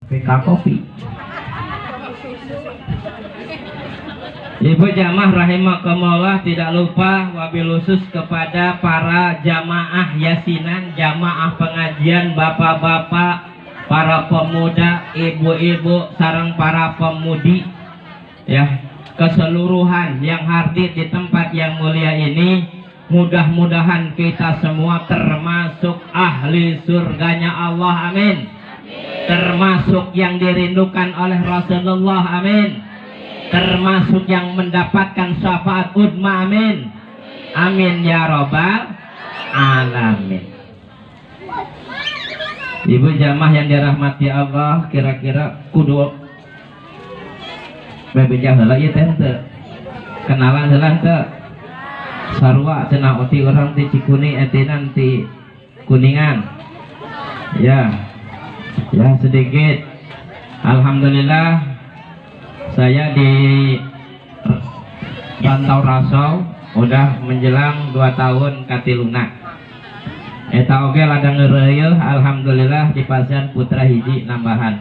PK Kopi. Ibu jamaah rahimakumullah, tidak lupa wabil khusus kepada para jamaah yasinan, jamaah pengajian, bapak-bapak, para pemuda, ibu-ibu, sareng para pemudi, ya, keseluruhan yang hadir di tempat yang mulia ini. Mudah-mudahan kita semua termasuk ahli surganya Allah, amin. Termasuk yang dirindukan oleh Rasulullah, amin. Termasuk yang mendapatkan syafaat udma, amin. Amin ya robbal alamin. Ibu jamaah yang dirahmati Allah, kira-kira kudu bebeja heula ieu teh teu kenalan heula teu sarua cenah uti urang ti Cikuni etinan ti Kuningan, ya sedikit. Alhamdulillah saya di Rantau Rasau udah menjelang 2 tahun katiluna. Eta oge ladang ngeureuy, alhamdulillah di pasien putra hiji nambahan.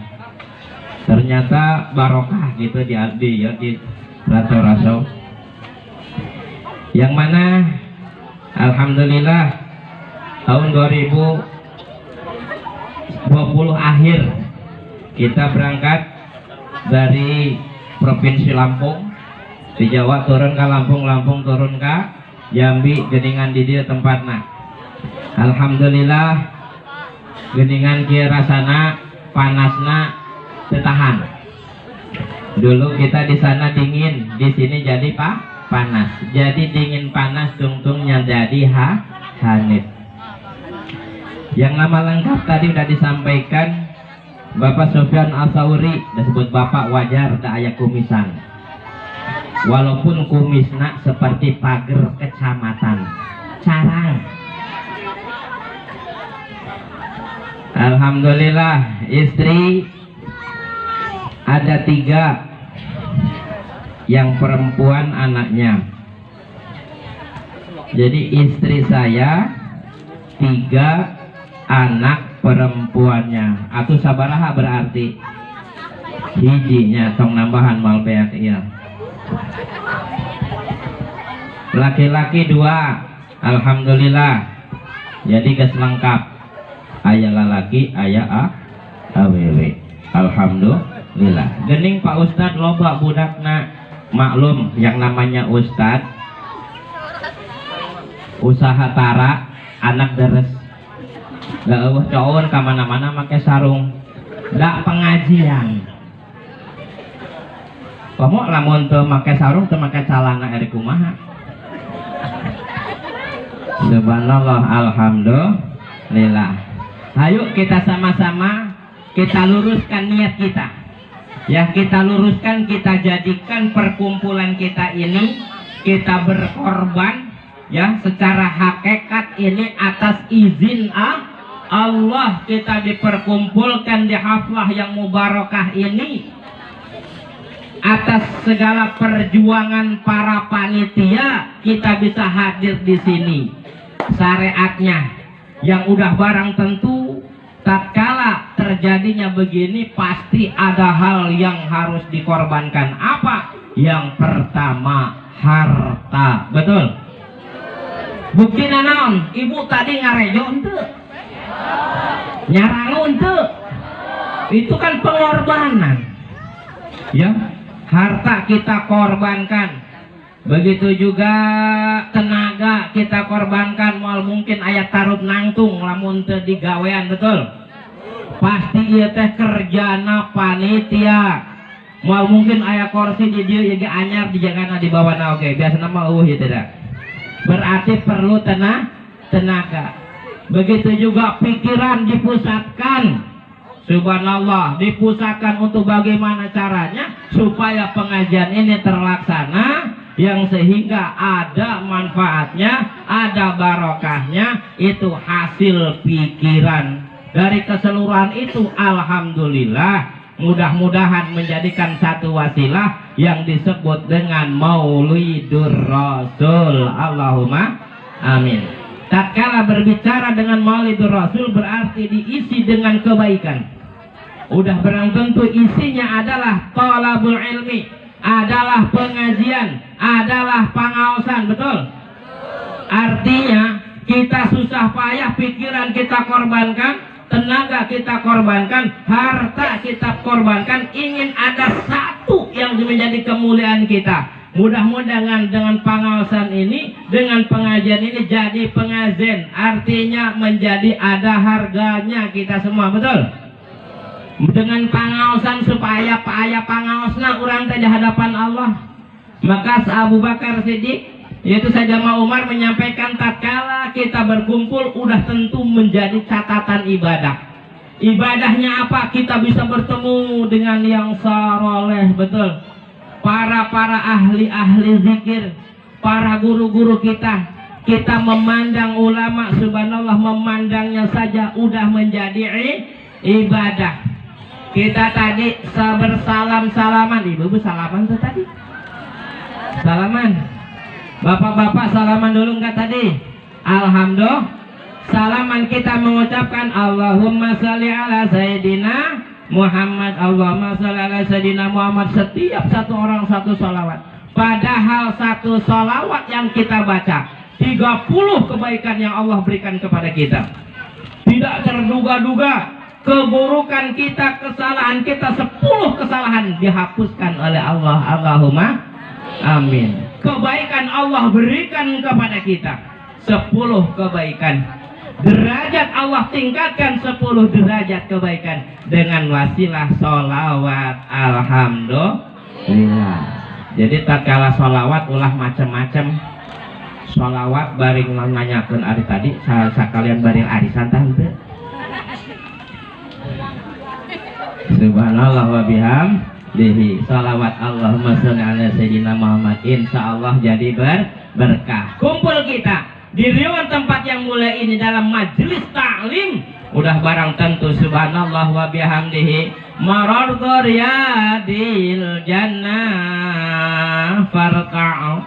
Ternyata barokah gitu di abdi ya di Rantau Rasau. Yang mana alhamdulillah tahun 2020 akhir kita berangkat dari Provinsi Lampung di Jawa turun ke Lampung, Lampung turun ke Jambi, geningan di dia tempatna. Alhamdulillah geningan kieu rasana panasna tetahan. Dulu kita di sana dingin, di sini jadi panas. Jadi dingin panas tungtungnya jadi hanif. Yang nama lengkap tadi udah disampaikan. Bapak Sufyan Al-Thawri disebut bapak, wajar da aya kumisan. Walaupun kumisna seperti pager kecamatan Carang. Alhamdulillah istri ada 3, yang perempuan anaknya. Jadi istri saya 3, anak perempuannya. Atuh sabaraha berarti hijinya tong nambahan mal beak iya. Laki-laki 2, alhamdulillah. Jadi geus lengkap. Aya lalaki, aya awewe. Alhamdulillah. Gening Pak Ustad loba budakna, maklum yang namanya Ustad usaha tara anak deres. Gak cowok kemana-mana pakai sarung, gak pengajian. Kamu lamun teu make sarung teu make calana eri kumaha. Subhanallah, alhamdulillah. Ayo kita sama-sama kita luruskan niat kita. Ya, kita luruskan, kita jadikan perkumpulan kita ini kita berkorban ya secara hakikat ini atas izin Allah kita diperkumpulkan di haflah yang mubarakah ini atas segala perjuangan para panitia kita bisa hadir di sini. Syariatnya yang udah barang tentu tatkala terjadinya begini pasti ada hal yang harus dikorbankan. Apa? Yang pertama harta, betul? Bukti naon? Ibu tadi ngarejo henteu? Nyarangun tuh, itu kan pengorbanan ya, harta kita korbankan, begitu juga tenaga kita korbankan. Mal mungkin ayat taruh nangtung lamun teu digawean, betul? Pasti ieu teh kerjana panitia. Mal mungkin ayat kursi di dieu ieu anyar dijagana di bawahna oge, biasana mah ieu teh. Berarti perlu tenaga. Begitu juga pikiran dipusatkan. Subhanallah, dipusatkan untuk bagaimana caranya supaya pengajian ini terlaksana, yang sehingga ada manfaatnya, ada barokahnya. Itu hasil pikiran. Dari keseluruhan itu alhamdulillah, mudah-mudahan menjadikan satu wasilah yang disebut dengan Maulidur Rasul. Allahumma amin. Tatkala berbicara dengan Maulidur Rasul berarti diisi dengan kebaikan. Udah barang tentu isinya adalah thalabul ilmi, adalah pengajian, adalah pengaosan, betul? Artinya kita susah payah, pikiran kita korbankan, tenaga kita korbankan, harta kita korbankan, ingin ada satu yang menjadi kemuliaan kita. Mudah-mudahan dengan pengawasan ini, dengan pengajian ini jadi pengazen, artinya menjadi ada harganya kita semua, betul? Dengan pengawasan supaya pengaosna orang di hadapan Allah. Maka Abu Bakar Siddiq, yaitu Sayyidina Umar menyampaikan, tatkala kita berkumpul udah tentu menjadi catatan ibadah. Ibadahnya apa? Kita bisa bertemu dengan yang saleh, betul? Para ahli-ahli zikir, para guru-guru kita. Kita memandang ulama, subhanallah, memandangnya saja udah menjadi ibadah. Kita tadi bersalam-salaman, ibu salaman tuh tadi. Salaman. Bapak-bapak salaman dulu enggak tadi? Alhamdulillah. Salaman kita mengucapkan Allahumma sholli ala Sayyidina Muhammad, Allahumma sholli ala Sayyidina Muhammad. Setiap satu orang satu salawat. Padahal satu salawat yang kita baca 30 kebaikan yang Allah berikan kepada kita. Tidak terduga-duga keburukan kita, kesalahan kita, 10 kesalahan dihapuskan oleh Allah. Allahumma amin. Kebaikan Allah berikan kepada kita 10 kebaikan. Derajat Allah tingkatkan 10 derajat kebaikan dengan wasilah sholawat. Alhamdulillah. Jadi tak kalah sholawat ulah macam-macam. Sholawat baring nanyakeun ari tadi sakalian baring arisan tah henteu. Subhanallah wa bihamdihi. Shalawat Allahumma sholli ala Sayyidina Muhammad. Insyaallah jadi berkah. Kumpul kita di riwan tempat yang mulia ini dalam majelis ta'lim, udah barang tentu subhanallah wa bihamdihi marartu riyadil jannah farqa'u.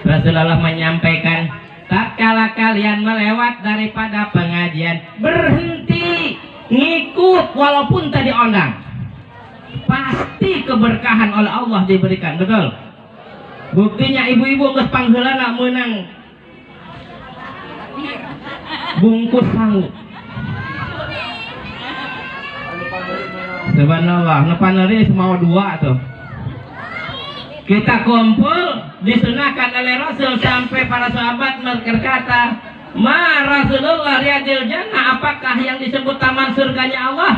Rasulullah menyampaikan, tatkala kalian melewat daripada pengajian, berhenti ngikut walaupun tadi ondang, pasti keberkahan oleh Allah diberikan, betul? Buktinya ibu-ibu geus pangheulana menang bungkus sangu. Subhanallah, nepaneri semua 2 tuh. Kita kumpul disunahkan oleh Rasul sampai para sahabat berkata, "Ma Rasulullah riyadil jannah, apakah yang disebut taman surganya Allah?"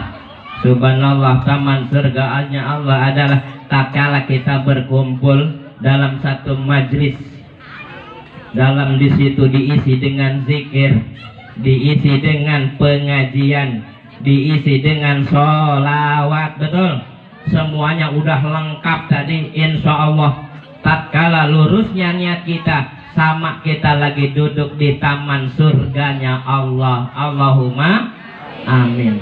Subhanallah, taman surganya Allah adalah tatkala kita berkumpul dalam satu majlis, dalam di situ diisi dengan zikir, diisi dengan pengajian, diisi dengan sholawat, betul? Semuanya udah lengkap tadi, insya Allah. Tatkala lurusnya niat kita, sama kita lagi duduk di taman surganya Allah. Allahumma amin.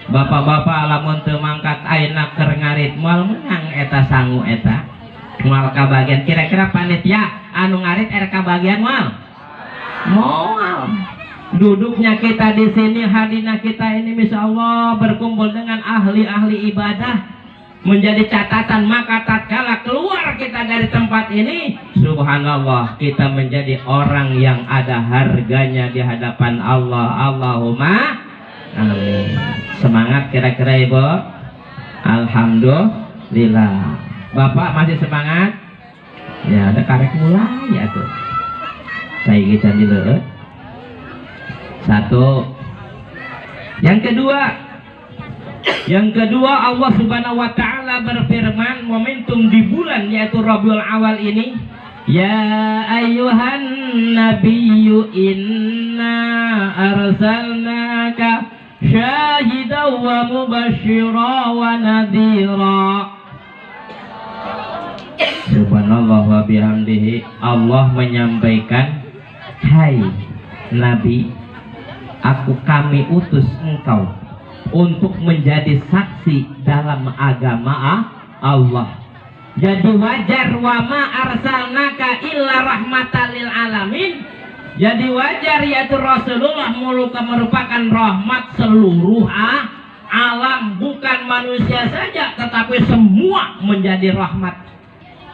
Bapak-bapak lamun teu mangkat ayeuna keur ngarit moal menang eta sangu eta. Moal kabagian, kira-kira panitia anu ngarit er kabagian moal? Moal. Duduknya kita di sini, hadirnya kita ini, insya Allah berkumpul dengan ahli-ahli ibadah, menjadi catatan. Maka tatkala keluar kita dari tempat ini, subhanallah, kita menjadi orang yang ada harganya di hadapan Allah. Allahumma amin. Semangat kira-kira ibu? Alhamdulillah. Bapak masih semangat? Ya, ada karek mulai ya tuh. Saya gitu dulu. 1. Yang kedua Allah subhanahu wa ta'ala berfirman, momentum di bulan yaitu Rabiul Awal ini, ya ayyuhan nabiyyu inna arsalnaka syahidan wa mubasysyiran wa nadhira. Subhanallah wa bihamdihi. Allah menyampaikan, hai Nabi, kami utus engkau untuk menjadi saksi dalam agama Allah. Jadi wajar, wa ma arsalnaka illa rahmatan lil alamin. Jadi wajar yaitu Rasulullah merupakan rahmat seluruh alam, bukan manusia saja, tetapi semua menjadi rahmat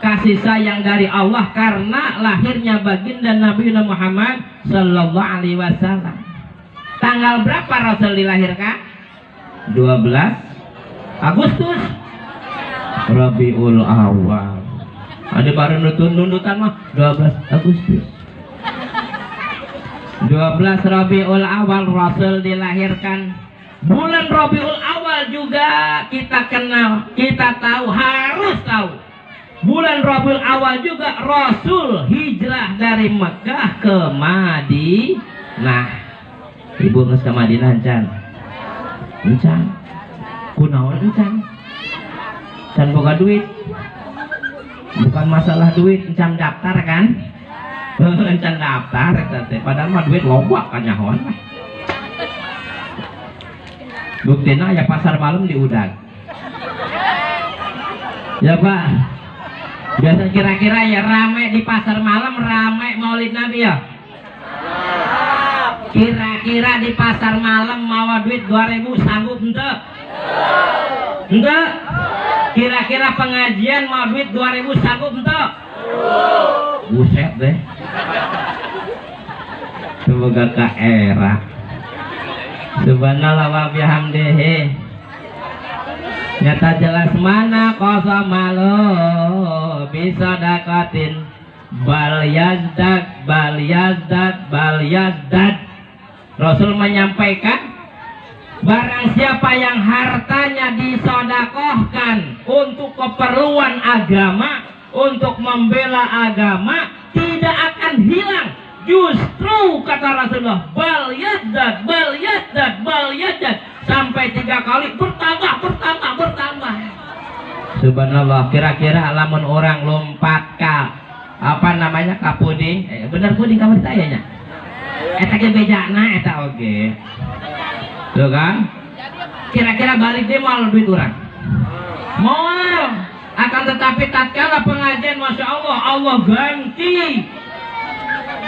kasih sayang dari Allah karena lahirnya baginda Nabi Muhammad Sallallahu Alaihi Wasallam. Tanggal berapa Rasul dilahirkan? 12 Agustus Rabiul Awal. Ada baru nundutan mah 12 Agustus. 12 Rabiul Awal Rasul dilahirkan. Bulan Rabiul Awal juga kita kenal, kita tahu, harus tahu. Bulan Rabiul Awal juga Rasul hijrah dari Mekah ke Madinah. Ibu nges ke Madinah encan kunaon encan boga duit, bukan masalah duit, encan daftar kan. Encan daftar padahal mah duit loba kan nyahoan. Buktina ya pasar malam diudag ya Pak. Biasa kira-kira ya rame di pasar malam, rame maulid Nabi ya. Kira-kira di pasar malam mau duit 2000 sanggup ente? Ente? Kira-kira pengajian mau duit 2000 sanggup ente? Buset deh. Semoga ke era. Subhanallah wa bihamdihi. Nyata jelas mana kosa malu bisa dakatin bal yazdad. Rasul menyampaikan barang siapa yang hartanya disodakohkan untuk keperluan agama, untuk membela agama, tidak akan hilang. Justru kata Rasulullah bal yazdad sampai 3 kali bertambah. Subhanallah. Kira-kira lamun orang lompat ke apa namanya ke puding, bener puding kamar tayanya eta ge bejana eta oge tuh kan. Kira-kira balik dia mau duit orang moal, akan tetapi tatkala pengajian Masya Allah ganti.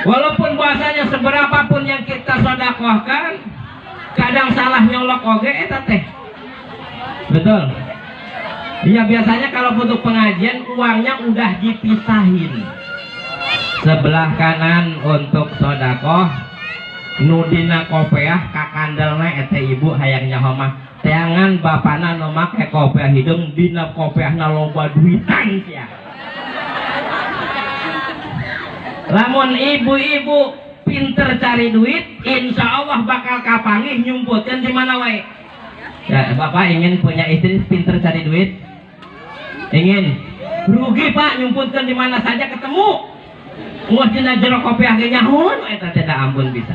Walaupun bahasanya seberapapun yang kita sodakohkan, kadang salah nyolok oge eta teh. Betul. Iya, biasanya kalau untuk pengajian uangnya udah dipisahin. Sebelah kanan untuk sodakoh, nudina kopiah kakandelna eta ibu hayang nyahomah. Teangan bapana nu make kopiah hidung dina kopiahna loba duitan sia. Lamun ibu-ibu pinter cari duit, insya Allah bakal kapangih nyumputkan di mana wae. Ya, Bapak ingin punya istri pinter cari duit? Ingin? Rugi Pak, nyumputkan di mana saja ketemu. Muah dina jero kopiah ge nyahun eta tidak ampun bisa.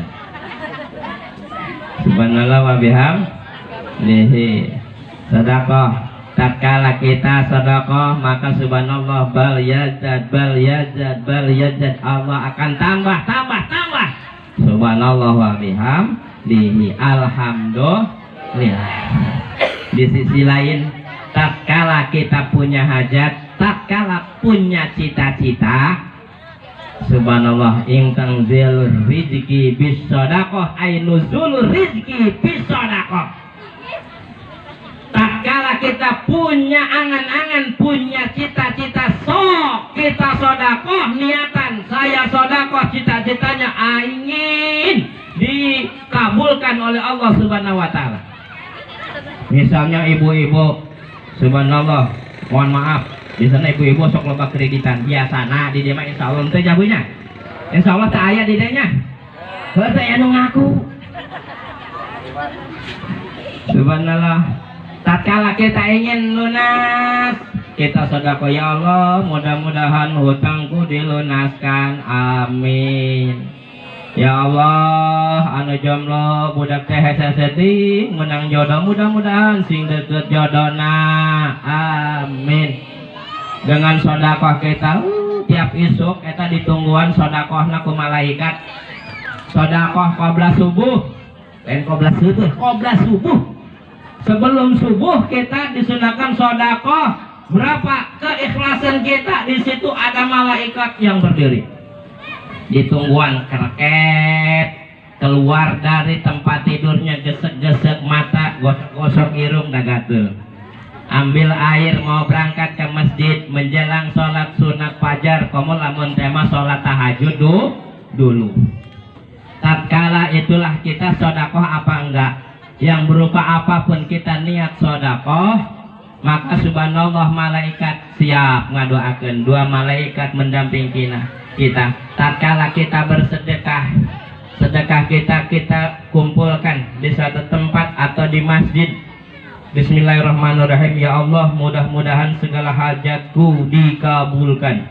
Subhanallah wa bihamdihi. Sedekah tatkala kita sedekah maka subhanallah bal yazdad Allah akan tambah. Subhanallah wa bihamdihi. Alhamdulillah. Di sisi lain tatkala kita punya hajat, tatkala punya cita-cita, subhanallah ingkang zil rizki bis sadaqah ay nuzul rizki bis sadaqah. Tatkala kita punya angan-angan, punya cita-cita, sok kita sodakoh, niatan saya sodakoh, cita-citanya ingin dikabulkan oleh Allah Subhanahu wa Ta'ala. Misalnya ibu-ibu, subhanallah, mohon maaf, di sana ibu-ibu sok loba kreditan biasana di dia mah insya Allah teh jabunya, insya Allah tak aya di dianya, kalau saya ngaku, subhanallah. Tatkala kita ingin lunas, kita sedekah ya Allah, mudah-mudahan hutangku dilunaskan, amin. Ya Allah, anu jomblo budak teh hese sedih menang jodoh, mudah-mudahan sing deket jodohna, amin. Dengan sedekah kita tiap isuk eta ditungguan sedekahna ku malaikat. Sedekah qabla subuh, lain qabla subuh, qabla subuh. Sebelum subuh kita disunahkan sedekah. Berapa keikhlasan kita, di situ ada malaikat yang berdiri. Ditungguan kereket keluar dari tempat tidurnya gesek-gesek mata, gosok-gosok irung dagatul, ambil air mau berangkat ke masjid, menjelang sholat sunat fajar komo lamun tema sholat tahajud dulu. Tatkala itulah kita sodakoh apa enggak, yang berupa apapun kita niat sodakoh, maka subhanallah malaikat siap ngadoakeun, dua malaikat mendampingi kita. Tatkala kita bersedekah, sedekah kita kumpulkan di suatu tempat atau di masjid. Bismillahirrahmanirrahim. Ya Allah, mudah-mudahan segala hajatku dikabulkan.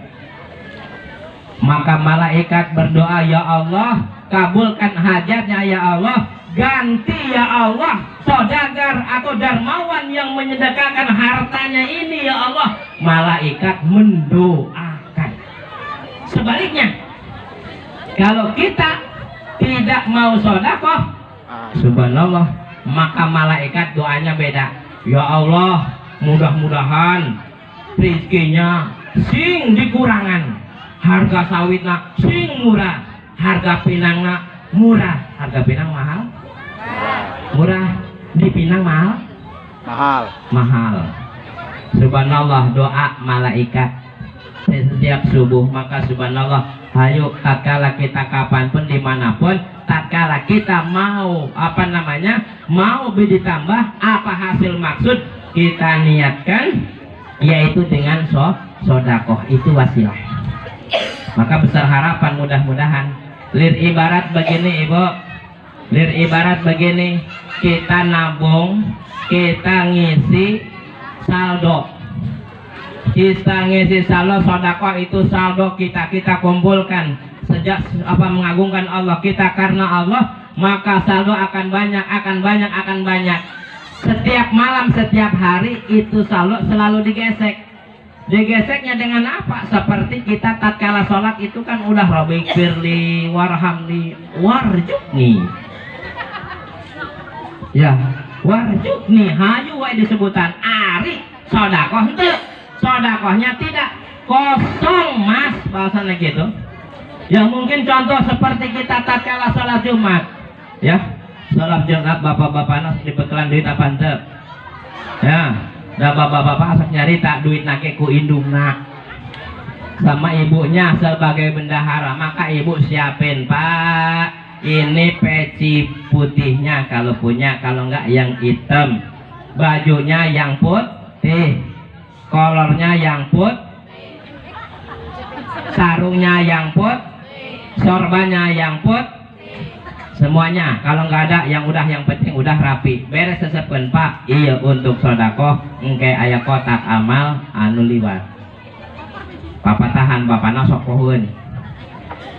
Maka malaikat berdoa, ya Allah, kabulkan hajatnya ya Allah. Ganti ya Allah saudagar atau dermawan yang menyedekahkan hartanya ini ya Allah. Malaikat mendoakan. Sebaliknya, kalau kita tidak mau sodakoh, subhanallah, maka malaikat doanya beda. Ya Allah, mudah-mudahan rezekinya sing dikurangan, harga sawitna sing murah, harga pinangna murah. Harga pinang mahal? Murah. Di Pinang mahal. Subhanallah, doa malaikat setiap subuh. Maka subhanallah, hayo tatkala kita kapanpun dimanapun, tatkala kita mau mau ditambah apa hasil maksud kita niatkan, yaitu dengan sodakoh, itu wasilah. Maka besar harapan mudah-mudahan. Lir ibarat begini ibu, lir ibarat begini, kita nabung, kita ngisi saldo, sodakoh itu saldo kita kumpulkan sejak mengagungkan Allah kita karena Allah, maka saldo akan banyak. Setiap malam, setiap hari itu saldo selalu digesek. Digeseknya dengan apa? Seperti kita tatkala sholat itu kan udah Rabbi firli warhamni warjukni, ya warjukni, hayu wae disebutan. Ari sodakoh henteu, sodakohnya tidak kosong mas, bahasanya gitu. Ya mungkin contoh seperti kita tatkala sholat Jumat, ya sholat Jumat bapak-bapak nas dibekelan duit apa henteu, ya. Dah bapak-bapak asak nyarita duit nake ku indungna sama ibunya sebagai bendahara, maka ibu siapin, Pak, ini peci putihnya kalau punya, kalau enggak yang hitam, bajunya yang putih, kolornya yang putih, sarungnya yang putih, sorbannya yang putih, semuanya. Kalau nggak ada yang penting udah rapi beres sesepun, Pak. Iya untuk sodakoh engke aya kotak amal anu liwat papatahan bapana sok pohon,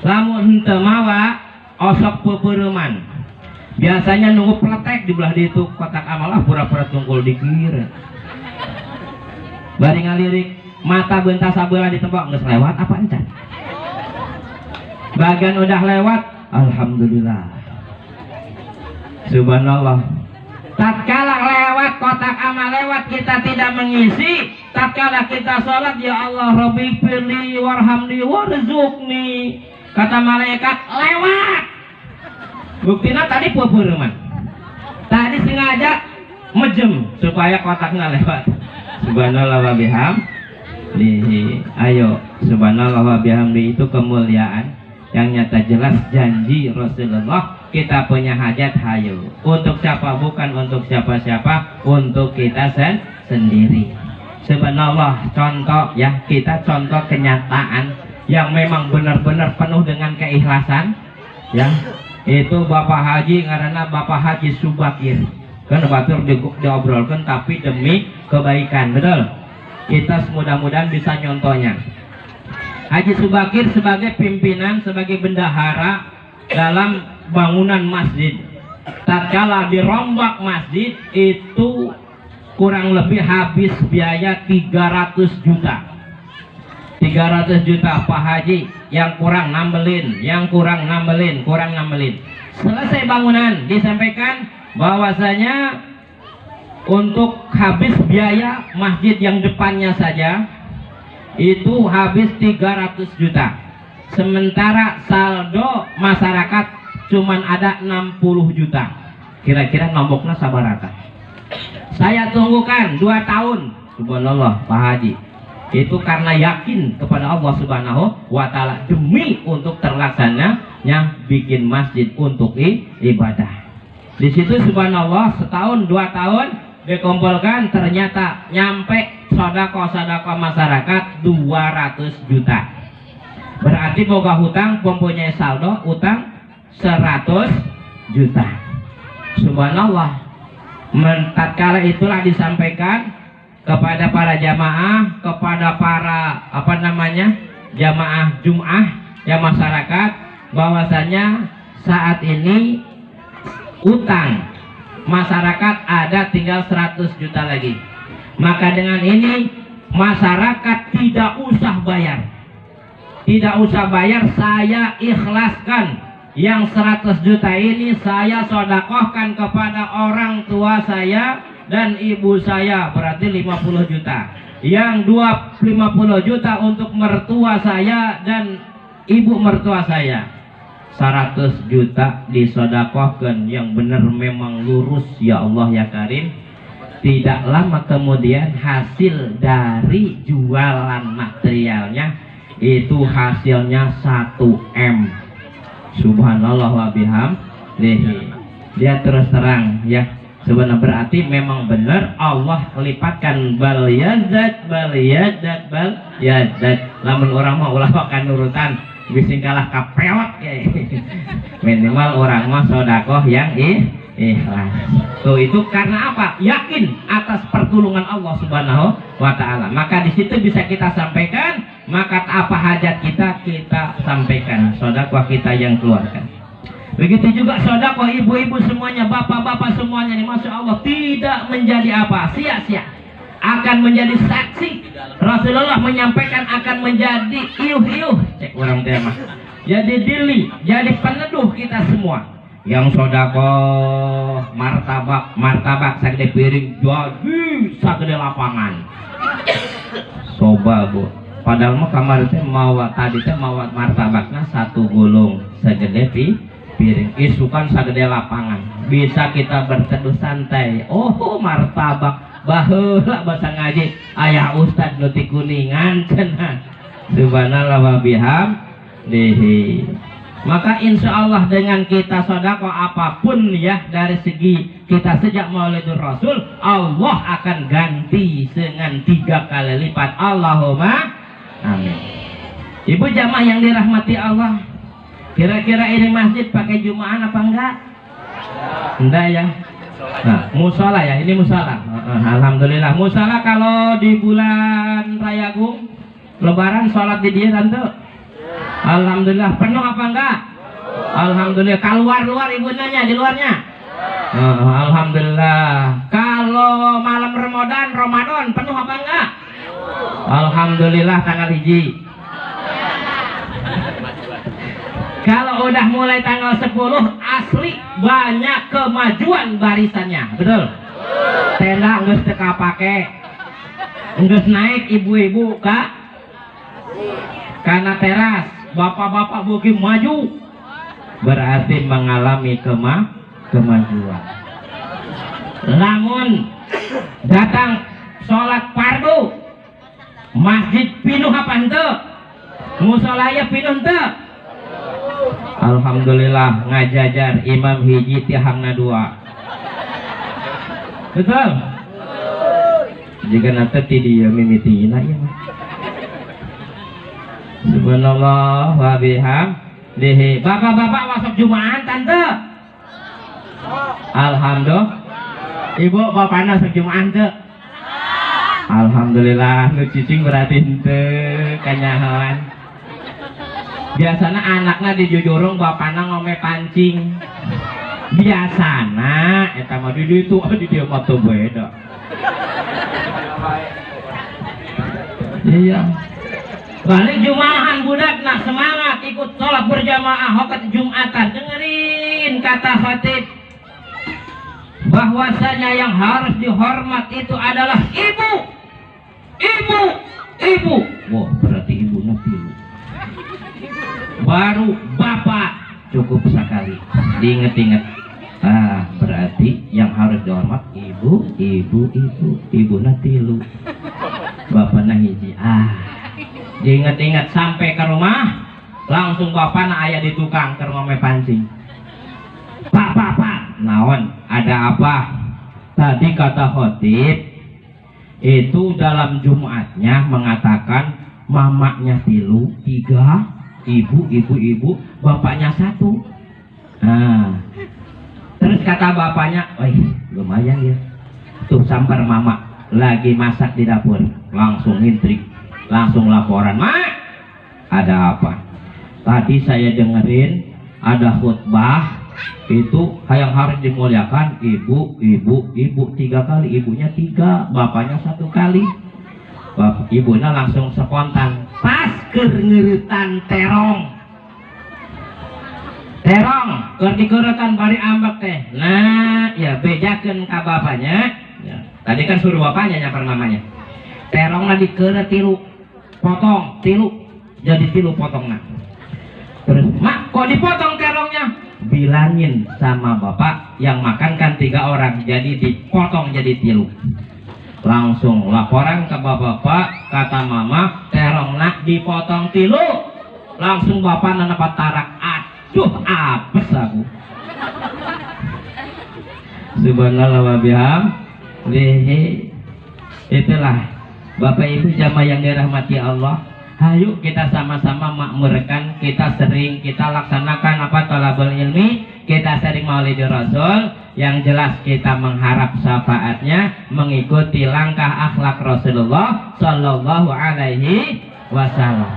lamun henteu mawa osok peupeureuman. Biasanya nunggu pletek di belah ditu kotak amal, pura-pura tungkul dikir bari ngalirik mata bentas sabeula ditembok geus lewat apa encan, bagian udah lewat alhamdulillah. Subhanallah, tatkala lewat kotak amal lewat kita tidak mengisi, tatkala kita sholat ya Allah Rabbi firli warhamni warzuqni, kata malaikat lewat. Buktinya tadi peupeureuman, tadi sengaja mejem supaya kotaknya lewat. Subhanallah wa bihamdihi. Ayo subhanallah wa bihamdihi, itu kemuliaan yang nyata jelas janji Rasulullah. Kita punya hajat, hayo. Untuk siapa? Bukan untuk siapa-siapa, untuk kita sendiri. Subhanallah, contoh ya, kita contoh kenyataan yang memang benar-benar penuh dengan keikhlasan ya. Itu Bapak Haji, karena Bapak Haji Subakir kan batur diobrolkan tapi demi kebaikan, betul. Kita mudah-mudahan bisa nyontohnya. Haji Subakir sebagai pimpinan, sebagai bendahara dalam bangunan masjid, tatkala dirombak masjid itu kurang lebih habis biaya 300 juta. 300 juta Pak Haji, yang kurang nambelin, kurang nambelin. Selesai bangunan disampaikan bahwasanya untuk habis biaya masjid yang depannya saja itu habis 300 juta. Sementara saldo masyarakat cuman ada 60 juta. Kira-kira nomboknya sabarata. Saya tunggukan 2 tahun. Subhanallah Pak Haji. Itu karena yakin kepada Allah Subhanahu wa Ta'ala, demi untuk terlaksananya bikin masjid untuk ibadah. Di situ subhanallah setahun 2 tahun dikumpulkan, ternyata nyampe sedekah masyarakat 200 juta. Berarti boga hutang, mempunyai saldo utang 100 juta. Subhanallah. Tatkala itulah disampaikan kepada para jamaah, kepada para jamaah Jum'ah ya masyarakat, bahwasanya saat ini utang masyarakat ada tinggal 100 juta lagi. Maka dengan ini masyarakat tidak usah bayar. Tidak usah bayar, saya ikhlaskan. Yang 100 juta ini saya sedekahkan kepada orang tua saya dan ibu saya, berarti 50 juta. Yang 50 juta untuk mertua saya dan ibu mertua saya. 100 juta disedekahkan, yang benar memang lurus ya Allah ya Karim. Tidak lama kemudian hasil dari jualan materialnya itu hasilnya 1 M. Subhanallah wa bihamdihi. Dia terus terang ya, sebenarnya berarti memang benar Allah lipatkan bal yazad. Lamun orang mau ulah makan urutan bising kalah kapeot ya. Minimal orang mah sedekah yang ikhlas. Tuh itu karena apa? Yakin atas pertolongan Allah Subhanahu wa Ta'ala. Maka di situ bisa kita sampaikan, maka apa hajat kita sampaikan, sedekah kita yang keluarkan. Begitu juga sedekah ibu-ibu semuanya, bapak-bapak semuanya nih, masya Allah, tidak menjadi apa? Sia-sia. Akan menjadi saksi. Rasulullah menyampaikan akan menjadi iuh-iuh. Cek orang tema. Jadi dili, jadi peneduh kita semua. Yang sedekah martabak sagede piring jadi sagede lapangan. Coba Bu. Padahal mah kamar teh mawa tadi teh mawa martabakna 1 gulung sagede piring. Isukan sagede lapangan. Bisa kita berteduh santai. Oh martabak baheula basa ngaji aya ustad nu ti Kuningan cenah. Subhanallah wa bihamdihi. Maka insya Allah dengan kita sedekah apapun ya, dari segi kita sejak Maulidur Rasul, Allah akan ganti dengan 3 kali lipat. Allahumma amin. Ibu jamaah yang dirahmati Allah, kira-kira ini masjid pakai Jumaan apa enggak? Enggak ya. Nah, musola ya, ini musola. Alhamdulillah. Musola kalau di bulan Rayagung Lebaran sholat di dia tante. Alhamdulillah. Penuh apa enggak? Alhamdulillah. Keluar ibu nanya, di luarnya? Alhamdulillah. Kalau malam Ramadan penuh apa enggak? Alhamdulillah tanggal 1. Kalau udah mulai tanggal 10 asli banyak kemajuan barisannya, betul? Tenda geus teu kapake, geus naik ibu-ibu karena teras, bapak-bapak beuki maju, berarti mengalami kemajuan. Lamun datang sholat fardu, masjid pinuh apa henteu? Musolaya pinuh henteu? Alhamdulillah ngajajar imam hiji tihangna 2. Betul? Jika nanti ti dia mimitina ya. Subhanallah wa bihamdihi. Bapak-bapak masuk Jumaan tante? Alhamdulillah. Ibu bapakna masuk Jumaan teu? Alhamdulillah. Nu cicing berarti henteu kanyahoan. Biasanya anaknya di jujurung bapaknya ngome pancing. Biasana eta mah di ditu di dieu mah teu beda. Iya. Balik Jumaahan budak nak semangat ikut sholat berjamaah hokat Jumatan. Dengerin kata khatib, bahwasanya yang harus dihormat itu adalah ibu. Wah, berarti ibunya pilu. Baru bapak, cukup sekali. Diinget-inget. Berarti yang harus dihormat ibu tilu, bapak hiji. Diinget-inget sampai ke rumah langsung bapak ayah di tukang ke rumah pancing. Pak, naon? Ada apa? Tadi kata khotib itu dalam Jumatnya mengatakan mamaknya tilu, 3, ibu, bapaknya 1. Terus kata bapaknya, lumayan ya. Tuh sampar mama lagi masak di dapur, langsung intrik, langsung laporan. Mak, ada apa? Tadi saya dengerin ada khutbah itu yang harus dimuliakan ibu 3 kali, ibunya 3, bapaknya 1 kali. Ibunya langsung spontan, pas ngeuretan terong dikerekan bari ambek teh. Nah ya bejakeun ka bapaknya ya. Tadi kan suruh bapaknya nyamper mamanya. Terongna dikeureut 3 potong, 3 jadi 3 potongna. Terus mak kok dipotong terongnya? Bilangin sama bapak yang makan kan 3 orang, jadi dipotong jadi 3. Langsung laporan ke bapak, kata mama terongna dipotong 3. Langsung bapak nenepat tarak. Aduh, apes aku. Subhanallah wa bihamdihi. Itulah Bapak Ibu jamaah yang dirahmati Allah. Hayu kita sama-sama makmurkan, kita laksanakan apa talabul ilmi, kita sering maulid Rasul. Yang jelas kita mengharap syafaatnya, mengikuti langkah akhlak Rasulullah Sallallahu Alaihi Wasallam.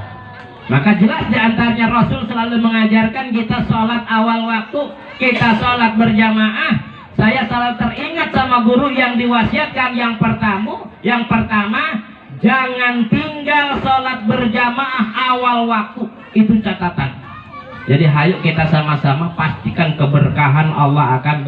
Maka jelas diantaranya Rasul selalu mengajarkan kita sholat awal waktu, kita sholat berjamaah. Saya selalu teringat sama guru yang diwasiatkan yang pertama jangan tinggal sholat berjamaah awal waktu. Itu catatan. Jadi hayu kita sama-sama pastikan keberkahan Allah akan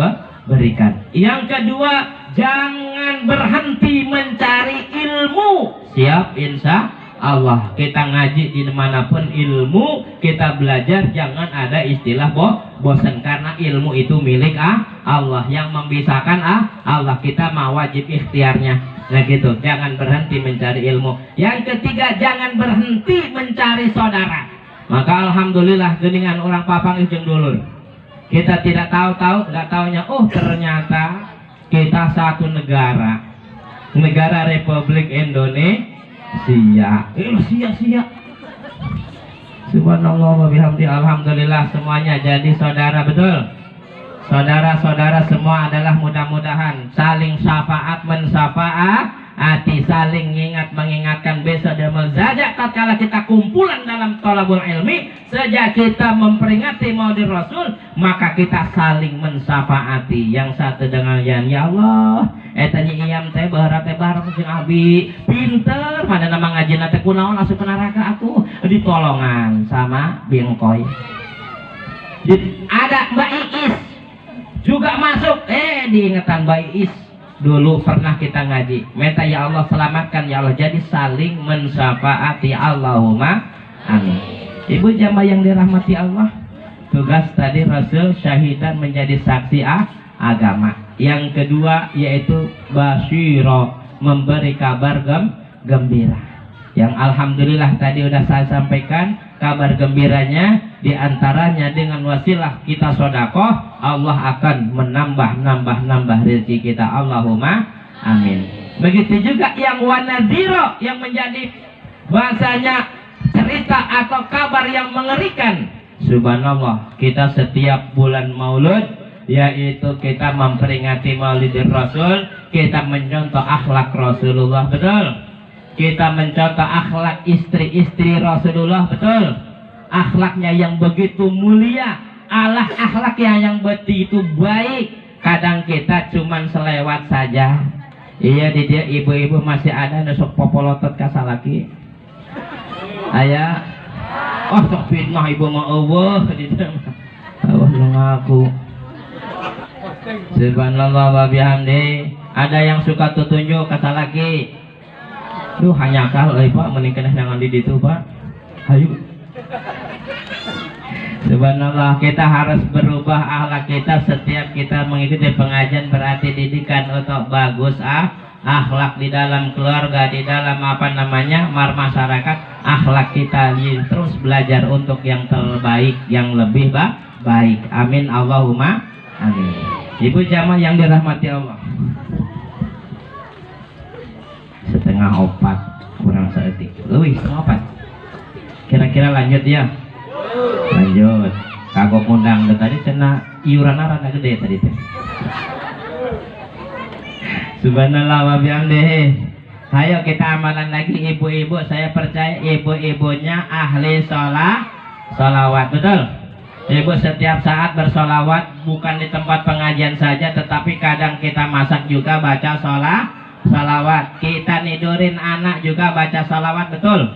berikan. Yang kedua, jangan berhenti mencari ilmu. Siap insya Allah, kita ngaji di manapun ilmu kita belajar, jangan ada istilah bosan, karena ilmu itu milik Allah, yang membisahkan Allah, kita mau wajib ikhtiarnya. Nah gitu, jangan berhenti mencari ilmu. Yang ketiga, jangan berhenti mencari saudara. Maka alhamdulillah geningan orang papang ujung dulur. Kita tidak tahu-tahu, nggak taunya, ternyata kita satu negara Republik Indonesia. Sia. Subhanallah wa bihamdi. Alhamdulillah semuanya jadi saudara, betul. Saudara-saudara semua adalah mudah-mudahan saling syafaat mensyafaati, saling mengingatkan besok dan melzajak tatkala kita kumpulan dalam thalabul ilmi, sejak kita memperingati maulid Rasul, maka kita saling mensyafaati yang satu dengan yang ya Allah etanya iyam teh bahara teh bareng jeung abi pinter mana nama ngajina teh kunaon asup ke neraka atuh ditolongan sama bingkoy. Ada Mbak Iis juga masuk, diingetan Mbak Iis dulu pernah kita ngaji, minta ya Allah selamatkan ya Allah, jadi saling mensyafaati. Allahumma amin. Ibu jamaah yang dirahmati Allah, tugas tadi Rasul syahidan menjadi saksi agama. Yang kedua yaitu basyiro, memberi kabar gembira. Yang alhamdulillah tadi udah saya sampaikan kabar gembiranya, diantaranya dengan wasilah kita sodakoh, Allah akan menambah rezeki kita. Allahumma amin. Begitu juga yang wanadhiro, yang menjadi bahasanya cerita atau kabar yang mengerikan. Subhanallah, kita setiap bulan maulud, yaitu kita memperingati maulid Rasul, kita mencontoh akhlak Rasulullah, betul. Kita mencontoh akhlak istri-istri Rasulullah, betul. Akhlaknya yang begitu mulia, akhlaknya yang begitu baik. Kadang kita cuman selewat saja. Iya, di dia ibu-ibu masih ada nusuk popolotot kasalaki. Ayah, sok fitnah ibu mah Allah di dia. Allah ngaku. Subhanallah wa bihamdi. Ada yang suka tutunjuk kata lagi. Duh hanya kal Pak menikah dengan di ditu Pak. Hayu. Subhanallah, kita harus berubah akhlak kita setiap kita mengikuti pengajian, berarti didikan untuk bagus akhlak di dalam keluarga, di dalam masyarakat, akhlak kita terus belajar untuk yang terbaik, yang lebih baik. Amin Allahumma amin. Ibu jamaah yang dirahmati Allah, setengah opat kurang seetik, lebih setengah opat. Kira-kira lanjut ya. Lanjut, kagok ngundang tadi cina iuran rada gede tadi teh. Subhanallah wa bihamdihi. Ayo kita amalan lagi ibu-ibu. Saya percaya ibu-ibunya ahli sholawat, betul? Ibu setiap saat bersolawat, bukan di tempat pengajian saja, tetapi kadang kita masak juga baca sholawat. Kita nidurin anak juga baca sholawat, betul?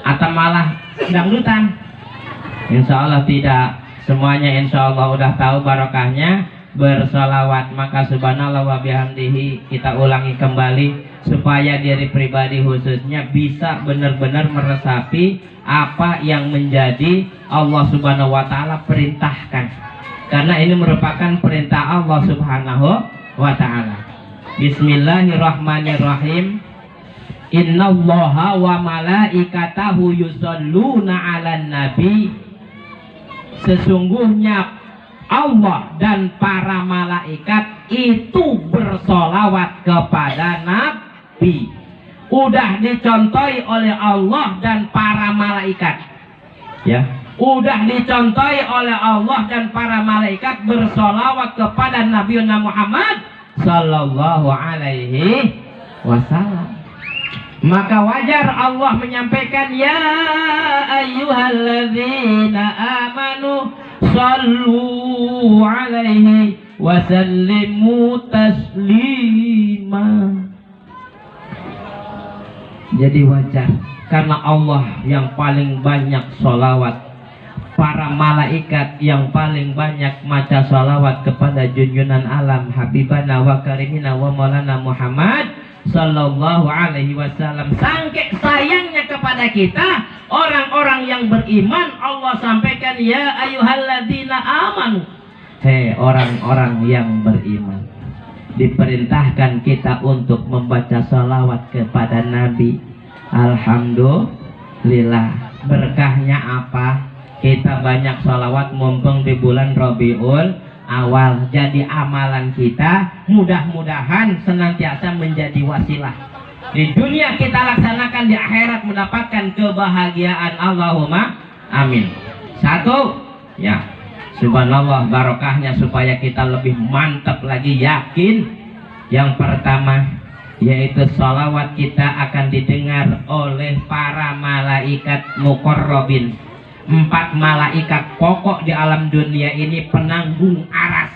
Atau malah dangdutan? Insya Allah tidak. Semuanya insya Allah udah tahu barokahnya bersolawat. Maka subhanallah wa bihamdihi, kita ulangi kembali supaya diri pribadi khususnya bisa benar-benar meresapi apa yang menjadi Allah subhanahu wa ta'ala perintahkan, karena ini merupakan perintah Allah subhanahu wa ta'ala. Bismillahirrahmanirrahim. Innallaha wa malaikatahu yusholluna 'alan nabi. Sesungguhnya Allah dan para malaikat itu bersolawat kepada Nabi. Udah dicontohi oleh Allah dan para malaikat, ya. Udah dicontohi oleh Allah dan para malaikat bersolawat kepada Nabi Muhammad Sallallahu Alaihi Wasallam. Maka wajar Allah menyampaikan, ya ayyuhalladzina amanu sallu alaihi wasallimu taslima. Jadi wajar, karena Allah yang paling banyak sholawat, para malaikat yang paling banyak maca sholawat kepada junjunan alam Habibana wa Karimina wa Maulana Muhammad Sallallahu Alaihi Wasallam. Sangke sayangnya kepada kita orang-orang yang beriman, Allah sampaikan, ya ayyuhalladzina amanu. Hei orang-orang yang beriman, diperintahkan kita untuk membaca salawat kepada Nabi. Alhamdulillah, berkahnya apa? Kita banyak salawat mumpung di bulan Rabiul Awal. Jadi amalan kita mudah-mudahan senantiasa menjadi wasilah. Di dunia kita laksanakan, di akhirat mendapatkan kebahagiaan. Allahumma amin. Satu, ya, subhanallah, barokahnya supaya kita lebih mantap lagi yakin. Yang pertama, yaitu sholawat kita akan didengar oleh para malaikat muqarrabin. 4 malaikat pokok di alam dunia ini penanggung aras.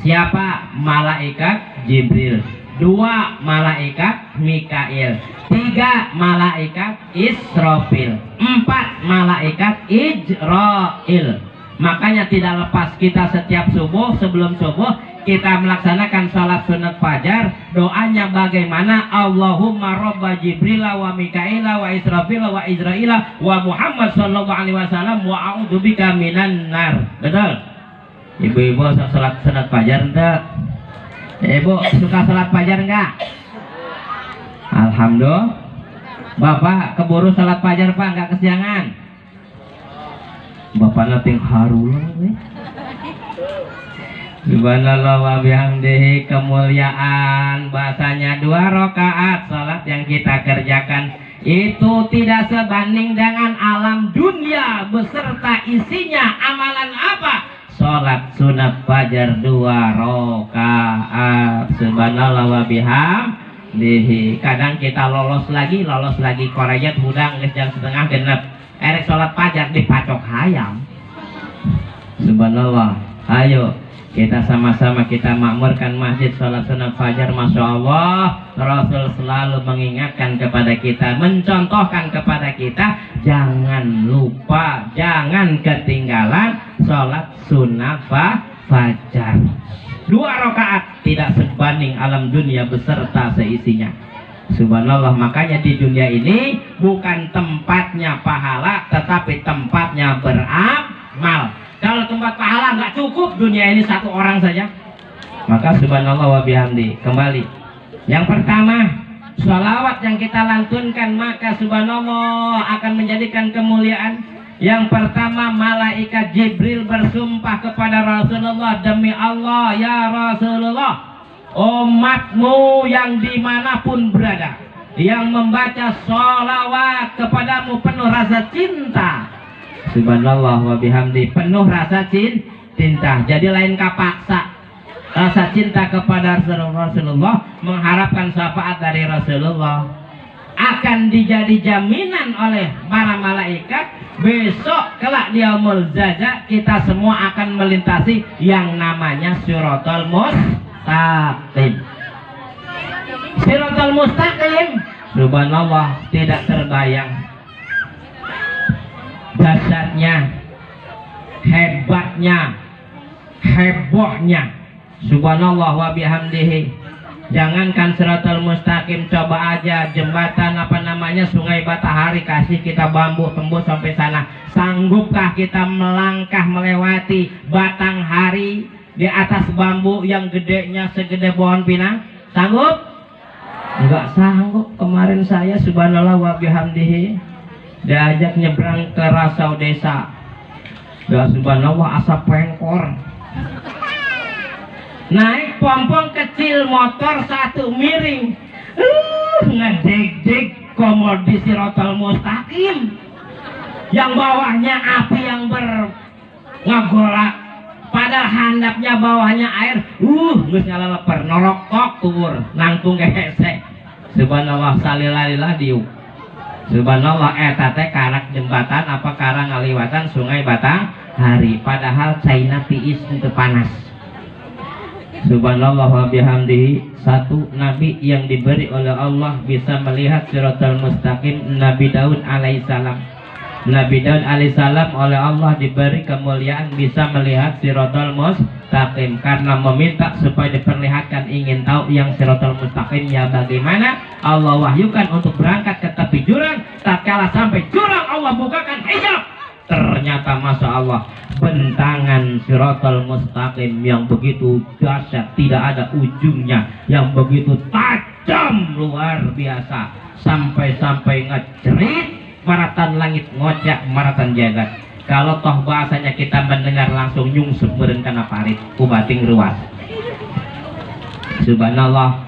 Siapa? Malaikat Jibril, 2 malaikat Mikail, 3 malaikat Israfil, 4 malaikat Ijrail. Makanya tidak lepas kita setiap subuh, sebelum subuh kita melaksanakan salat sunat fajar. Doanya bagaimana? Allahumma robba Jibrila wa Mikaila wa Israfila wa Izraila wa Muhammad sallallahu alaihi wasallam wa a'udzubika minan nar. Betul? Ibu-ibu salat sunat fajar enggak? Ibu suka salat fajar enggak? Alhamdulillah. Bapak keburu salat fajar Pak, enggak kesiangan. Bapak nanti haru nih. Subhanallah wa bihamdihi, kemuliaan bahasanya 2 rakaat salat yang kita kerjakan itu tidak sebanding dengan alam dunia beserta isinya. Amalan apa? Salat sunat fajar 2 rakaat. Subhanallah wa bihamdihi. Kadang kita lolos lagi Korea hudang jam setengah genep. Erek salat fajar dipacok hayam. Subhanallah. Ayo kita sama-sama kita makmurkan masjid salat sunat fajar. Masya Allah, Rasul selalu mengingatkan kepada kita, mencontohkan kepada kita, jangan lupa, jangan ketinggalan salat sunat fajar 2 rakaat. Tidak sebanding alam dunia beserta seisinya. Subhanallah, makanya di dunia ini bukan tempatnya pahala, tetapi tempatnya mal. Kalau tempat pahala nggak cukup dunia ini satu orang saja, maka subhanallah wa bihamdi. Kembali yang pertama, sholawat yang kita lantunkan maka subhanallah akan menjadikan kemuliaan. Yang pertama, malaikat Jibril bersumpah kepada Rasulullah, demi Allah ya Rasulullah, umatmu yang dimanapun berada yang membaca sholawat kepadamu penuh rasa cinta, subhanallah wa bihamdi, penuh rasa cinta. Jadi lain kapaksa, rasa cinta kepada Rasulullah, mengharapkan syafaat dari Rasulullah, akan dijadi jaminan oleh para malaikat. Besok kelak di yaumul jaza kita semua akan melintasi yang namanya Siratal Mustaqim. Siratal Mustaqim, subhanallah, tidak terbayang dahsyatnya, hebatnya, hebohnya, subhanallah wa bihamdihi. Jangankan Siratal Mustaqim, coba aja jembatan apa namanya Sungai Batahari, kasih kita bambu tembus sampai sana. Sanggupkah kita melangkah melewati batang hari di atas bambu yang gedenya segede pohon pinang? Sanggup? Enggak sanggup. Kemarin saya subhanallah wa bihamdihi diajak nyebrang ke Rasau Desa, ya subhanallah, asap pengkor. Naik pompong kecil, motor satu miring, ngedeg-deg komodi Siratal Mustaqim, yang bawahnya api yang ngegolak, padahal handapnya bawahnya air, geus ngaleleper, norok tok kubur, nangtung gehese. Subhanallah, salilalilah diuk. Subhanallah, eta teh karak jembatan apa karang ngaliwatan Sungai Batahari, padahal China tiis untuk panas. Subhanallah wa bihamdihi. Satu nabi yang diberi oleh Allah bisa melihat Siratal Mustaqim, Nabi Daud alaihissalam. Nabi Daud alaihissalam oleh Allah diberi kemuliaan bisa melihat Siratal Mustaqim karena meminta supaya diperlihatkan, ingin tahu yang Siratal Mustaqimnya bagaimana. Allah wahyukan untuk berangkat ke tepi jurang. Tatkala sampai jurang, Allah bukakan hijab. Ternyata masya Allah, bentangan Siratal Mustaqim yang begitu dahsyat, tidak ada ujungnya, yang begitu tajam luar biasa, sampai-sampai ngecerit, maratan langit ngocak, maratan jagat. Kalau toh bahasanya kita mendengar langsung nyungsep meureun kana parit kubating ruas. Subhanallah.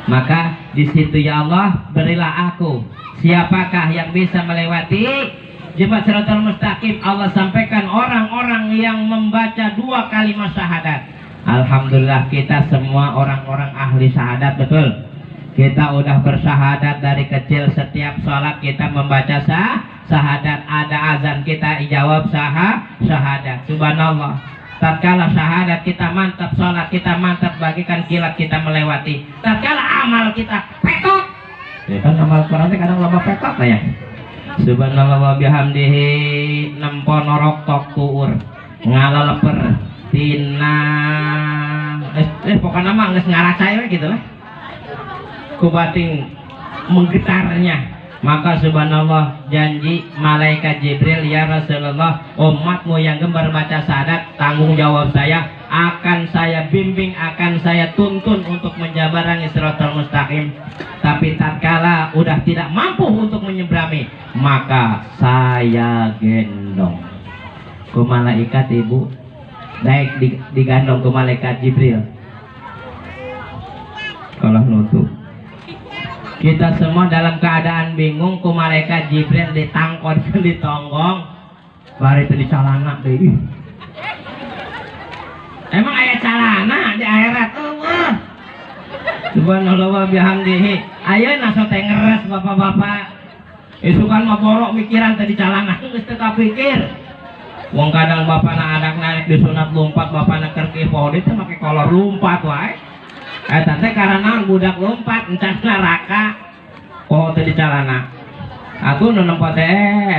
Maka di situ ya Allah, berilah aku siapakah yang bisa melewati jembatan Siratal Mustaqim. Allah sampaikan orang-orang yang membaca 2 kalimat syahadat. Alhamdulillah kita semua orang-orang ahli syahadat, betul. Kita udah bersyahadat dari kecil, setiap sholat kita membaca syahadat, ada azan kita jawab syahadat. Subhanallah. Tatkala syahadat kita mantap, sholat kita mantap, bagikan kilat kita melewati. Tatkala amal kita pekot, ya kan amal Quran kadang lama pekot lah ya. Subhanallah wa bihamdihi, nempo norok tok tuur ngalaleper tina pokoknya mah geus ngaracai we gitu lah kubating menggetarnya. Maka subhanallah, janji malaikat Jibril, ya Rasulullah, umatmu yang gemar baca syahadat, tanggung jawab saya, akan saya bimbing, akan saya tuntun untuk menjabarangi Siratal Mustaqim. Tapi tatkala udah tidak mampu untuk menyeberangi, maka saya gendong ke malaikat ibu, naik digandong ke malaikat Jibril. Kalau nutup kita semua dalam keadaan bingung, ku malaikat Jibril ditangkon ditonggong, bari itu dicalana deh. Emang aya calana di akhirat? Subhanallah wa bihamdihi. Ayeuna so teh ngeres bapak-bapak. Isukan mah borok mikiran teh di calana, geus teu kapikir. Wong kadang bapana adak naik disunat lompat, bapana keur ki podi teh make kolor lompat wae. Eta teh karena budak lompat encan neraka. Oh teh di calana. Aku nu nempo teh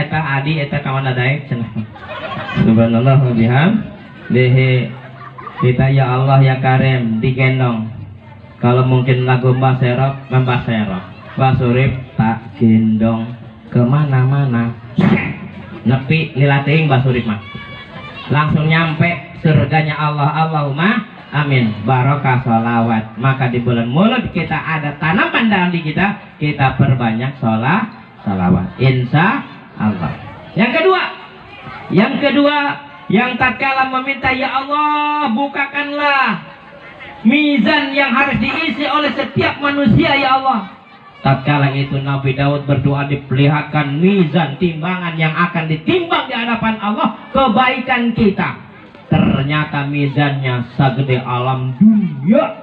eta adi eta kawan daek cenah. Subhanallah wa bihamdihi. Kita ya Allah ya Karim digendong. Kalau mungkin lagu Mbah Serok, Mbah Serok, Mbah Surip tak gendong kemana-mana. Nepi lilating Mbah Surip mah. langsung nyampe surganya Allah. Allahumma amin. Barokah sholawat. Maka di bulan Maulud kita ada tanaman dalam diri kita, kita perbanyak sholawat, insya Allah. Yang kedua, yang tatkala meminta, ya Allah bukakanlah mizan yang harus diisi oleh setiap manusia ya Allah. Tatkala itu Nabi Daud berdoa diperlihatkan mizan, timbangan yang akan ditimbang di hadapan Allah kebaikan kita. Ternyata mizannya segede alam dunia.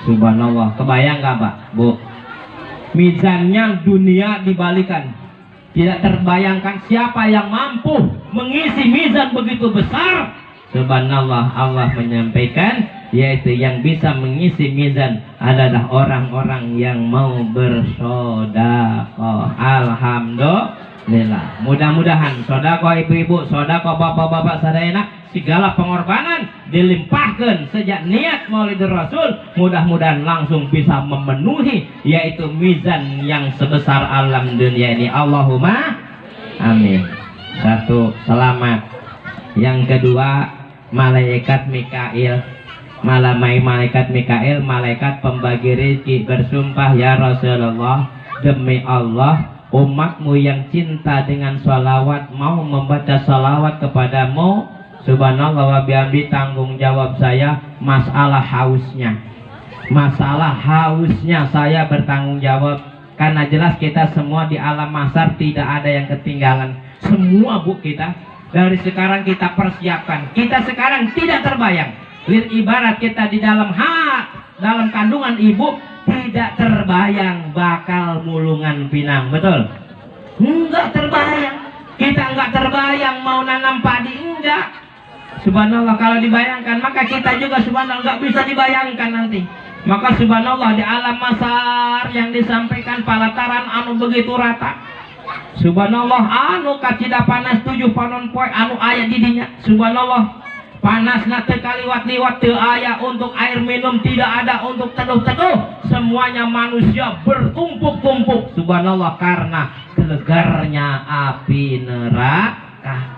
Subhanallah. Kebayang gak Pak, Bu? Mizannya dunia dibalikan. Tidak terbayangkan siapa yang mampu mengisi mizan begitu besar. Subhanallah. Allah menyampaikan, yaitu yang bisa mengisi mizan adalah orang-orang yang mau bersedekah. Alhamdulillah. Mudah-mudahan sedekah ibu-ibu, sedekah bapak-bapak sadayana, segala pengorbanan dilimpahkan sejak niat Maulidur Rasul, mudah-mudahan langsung bisa memenuhi yaitu mizan yang sebesar alam dunia ini. Allahumma amin. Satu, selamat. Yang kedua, malaikat Mikail, malaikat Mikail, malaikat pembagi rezeki bersumpah, ya Rasulullah, demi Allah umatmu yang cinta dengan sholawat mau membaca sholawat kepadamu. Subhanallah wa bihamdi, tanggung jawab saya masalah hausnya. Masalah hausnya saya bertanggung jawab, karena jelas kita semua di alam mahsyar tidak ada yang ketinggalan. Semua Bu, kita dari sekarang kita persiapkan. Kita sekarang tidak terbayang. Ibarat kita di dalam kandungan ibu, tidak terbayang bakal mulungan pinang, betul? Enggak terbayang. Kita enggak terbayang mau nanam padi, enggak. Subhanallah, kalau dibayangkan maka kita juga subhanallah enggak bisa dibayangkan nanti. Maka subhanallah di alam mahsyar yang disampaikan palataran anu begitu rata. Subhanallah, anu kacida panas 7 panon poe anu aya di dinya. Subhanallah, panasna teu kaliwat-liwat, teu aya untuk air minum, tidak ada untuk teduh-teduh. Semuanya manusia bertumpuk-tumpuk. Subhanallah, karena gelegarnya api neraka.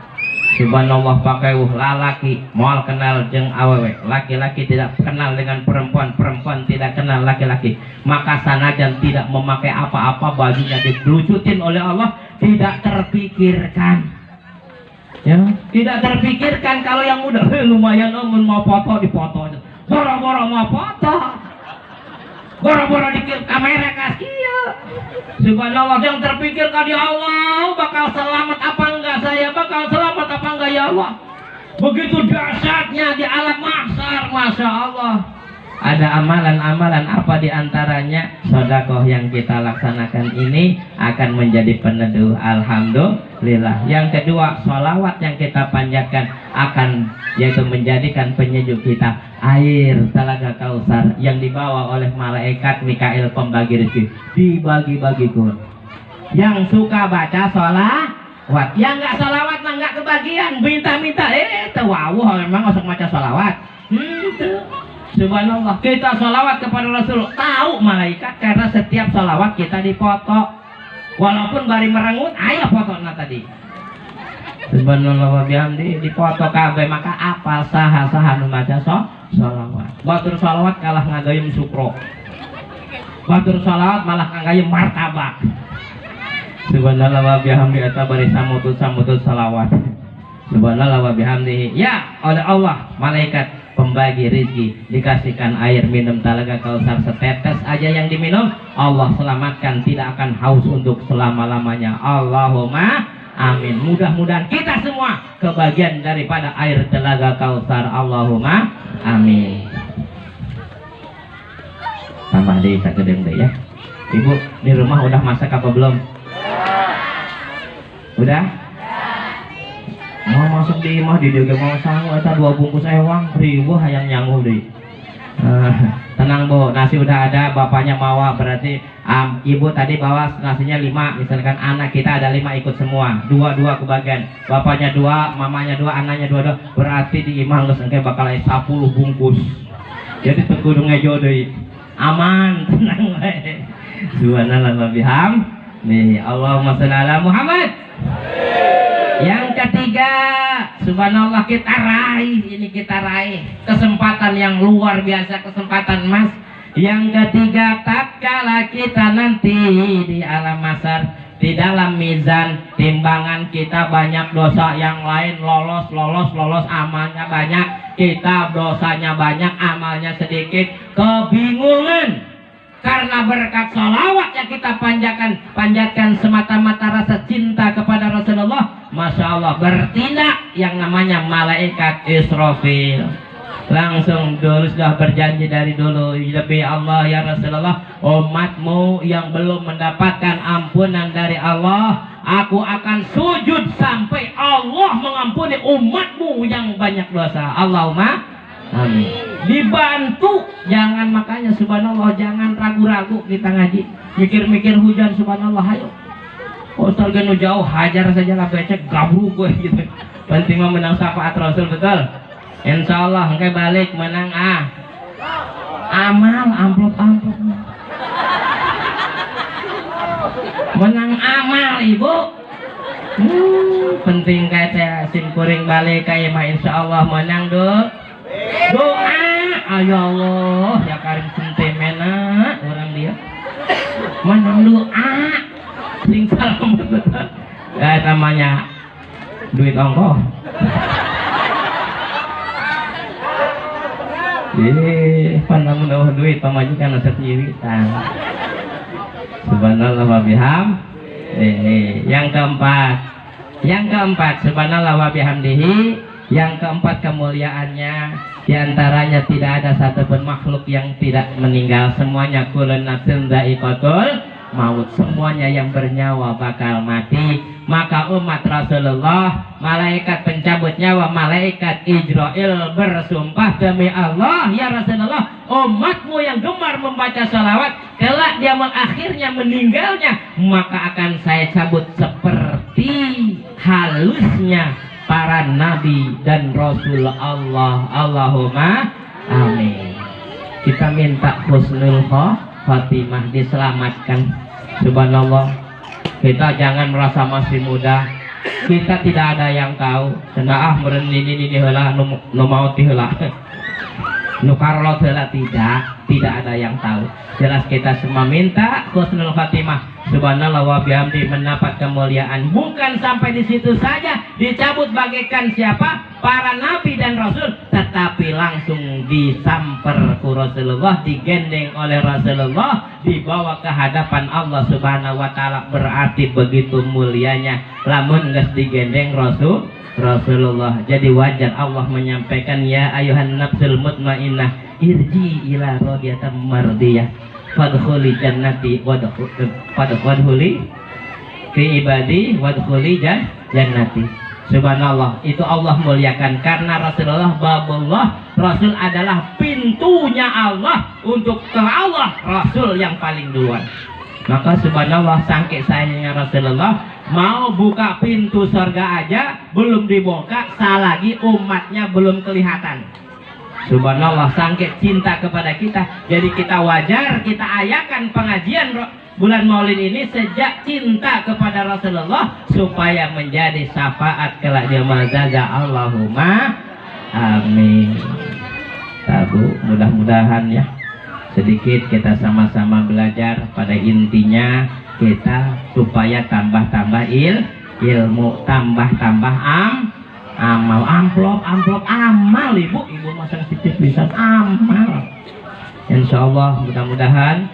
Subhanallah, pakai lalaki moal kenal jeng awewe, laki-laki tidak kenal dengan perempuan, perempuan tidak kenal laki-laki. Maka sanajan tidak memakai apa-apa, bajunya dibelucutin oleh Allah, tidak terpikirkan. Ya, tidak terpikirkan. Kalau yang muda lumayan mau foto dipoto, boro-boro mau foto, boro-boro di kamera kasih. Subhanallah, yang terpikirkan ya Allah bakal selamat apa enggak, saya bakal selamat apa enggak ya Allah. Begitu dahsyatnya di alam mahsyar, masya Allah. Ada amalan-amalan apa diantaranya? Sedekah yang kita laksanakan ini akan menjadi peneduh. Alhamdulillah. Yang kedua, sholawat yang kita panjatkan akan yaitu menjadikan penyejuk kita. Air Telaga Kausar yang dibawa oleh malaikat Mikail pembagi rezeki dibagi-bagikan. Yang suka baca sholawat, yang nggak sholawat mah nggak kebagian, minta-minta tewawuh memang usah baca sholawat. Subhanallah, kita sholawat kepada Rasul, tahu malaikat karena setiap sholawat kita dipoto, walaupun bari merengut ayo foto tadi. Subhanallah wa bihamdi, dipoto kabeh, maka apal saha-saha nu maca sholawat. Batur sholawat kalah ngagayem sukro, batur sholawat malah ngagayem martabak. Subhanallah wa bihamdi, eta bari samutut sholawat. Subhanallah wa bihamdi. Ya, oleh Allah malaikat pembagi rezeki dikasihkan air minum Telaga Kausar setetes aja yang diminum, Allah selamatkan, tidak akan haus untuk selama-lamanya. Allahumma amin. Mudah-mudahan kita semua kebagian daripada air Telaga Kausar. Allahumma amin. Tambah deh sagedeng deh ya. Ibu di rumah udah masak apa belum? Udah? Mau masuk di imah di dia mau sanggup eta 2 bungkus ewang ribu hayang nyanggup deh. Tenang Bu, nasi udah ada, bapaknya bawa, berarti ibu tadi bawa nasinya 5, misalkan anak kita ada 5 ikut semua, 2 kebagian, bapaknya 2, mamanya 2, anaknya 2, berarti di imah geus engke bakal 10 bungkus. Jadi teu kudu ngejo deui. Aman, tenang we. Subhanallah wa bihamdihi. Allahumma shalli ala Muhammad. Yang ketiga, subhanallah, kita raih, ini kita raih kesempatan yang luar biasa, kesempatan emas. Yang ketiga, tatkala kita nanti di alam mahsyar, di dalam mizan timbangan kita banyak dosa yang lain lolos, amalnya banyak, kita dosanya banyak, amalnya sedikit, kebingungan. Karena berkat sholawat yang kita panjatkan semata-mata rasa cinta kepada Rasulullah, Masya Allah, bertindak yang namanya malaikat Israfil. Langsung dulu sudah berjanji dari dulu, lebih Allah ya Rasulullah, umatmu yang belum mendapatkan ampunan dari Allah, aku akan sujud sampai Allah mengampuni umatmu yang banyak dosa. Allahumma amin. Dibantu, jangan, makanya subhanallah, jangan ragu-ragu kita ngaji, mikir-mikir hujan, subhanallah, ayo Ustaz ganu jauh, hajar saja lah, becek gabruk gue gitu. Penting mah menang syafaat Rasul, betul. Insya Allah engke balik menang amal, amplop menang amal ibu. Penting kayak saya simkuring balik kayak mah insya Allah menang doa. Ayo Allah ya karim sentimena orang dia menang doa sing salam betul. Namanya duit ongkoh. Pandang menawar duit pamajikan asa tiwitan. Subhanallah wa biham. Yang keempat subhanallah wa bihamdihi. Yang keempat kemuliaannya, diantaranya tidak ada satupun makhluk yang tidak meninggal, semuanya kulun nafsin dha'iqatul maut, semuanya yang bernyawa bakal mati. Maka umat Rasulullah, malaikat pencabut nyawa, malaikat Ijrail bersumpah, demi Allah ya Rasulullah, umatmu yang gemar membaca salawat, kelak dia akhirnya meninggalnya, maka akan saya cabut seperti halusnya para nabi dan Rasul Allah. Allahumma amin. Kita minta husnul khatimah, diselamatkan. Subhanallah, kita jangan merasa masih muda, kita tidak ada yang tahu. Cenah meureun ini heula nu maot heula. Nu karolot heula, tidak ada yang tahu. Jelas kita semua minta husnul khatimah. Subhanallah wa bihamdi, mendapat kemuliaan. Bukan sampai di situ saja, dicabut bagaikan siapa? Para nabi dan rasul, tetapi langsung disamper ku Rasulullah, digendeng oleh Rasulullah, dibawa ke hadapan Allah Subhanahu wa taala. Berarti begitu mulianya lamun geus digendeng Rasulullah. Jadi wajar Allah menyampaikan, ya ayuhan nafsul mutmainnah irji ila radiyatan mardiyah fadkhuli jannati wadkhuli fi ibadi wadkhuli jannati. Subhanallah, itu Allah muliakan karena Rasulullah babullah, Rasul adalah pintunya Allah untuk ke Allah, Rasul yang paling duluan. Maka subhanallah, sangke sayangnya Rasulullah mau buka pintu surga aja belum dibuka, selagi umatnya belum kelihatan. Subhanallah, sangke cinta kepada kita. Jadi kita wajar kita ayakan pengajian bulan Maulid ini sejak cinta kepada Rasulullah, supaya menjadi syafaat kelak di mazaza. Allahumma amin. Tabu, mudah-mudahan ya sedikit kita sama-sama belajar, pada intinya kita supaya tambah-tambah ilmu, tambah-tambah amal, amplop amal, ibu masang titik lisan amal. Insya Allah mudah-mudahan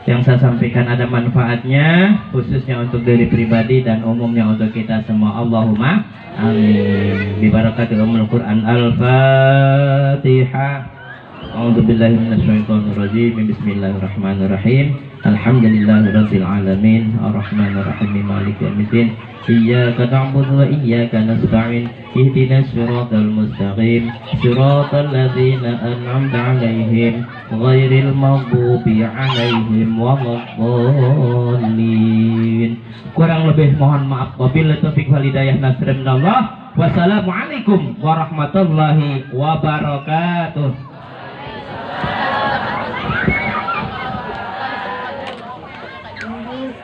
yang saya sampaikan ada manfaatnya, khususnya untuk diri pribadi dan umumnya untuk kita semua. Allahumma amin. Bibarakati Ummul Quran. Al-Fatihah. A'udzubillahi minasyaitonirrajim. Bismillahirrahmanirrahim. Alhamdulillahirabbil alamin. Arrahmanirrahim. Maliki yaumiddin. Iyyaka na'budu wa iyyaka nasta'in. Ihdinas siratal mustaqim. Siratal ladzina an'amta 'alaihim ghairil maghdubi 'alaihim waladdallin. Kurang lebih mohon maaf. Wabillahi taufiq wal hidayah. Nasrullah. Wassalamualaikum warahmatullahi wabarakatuh.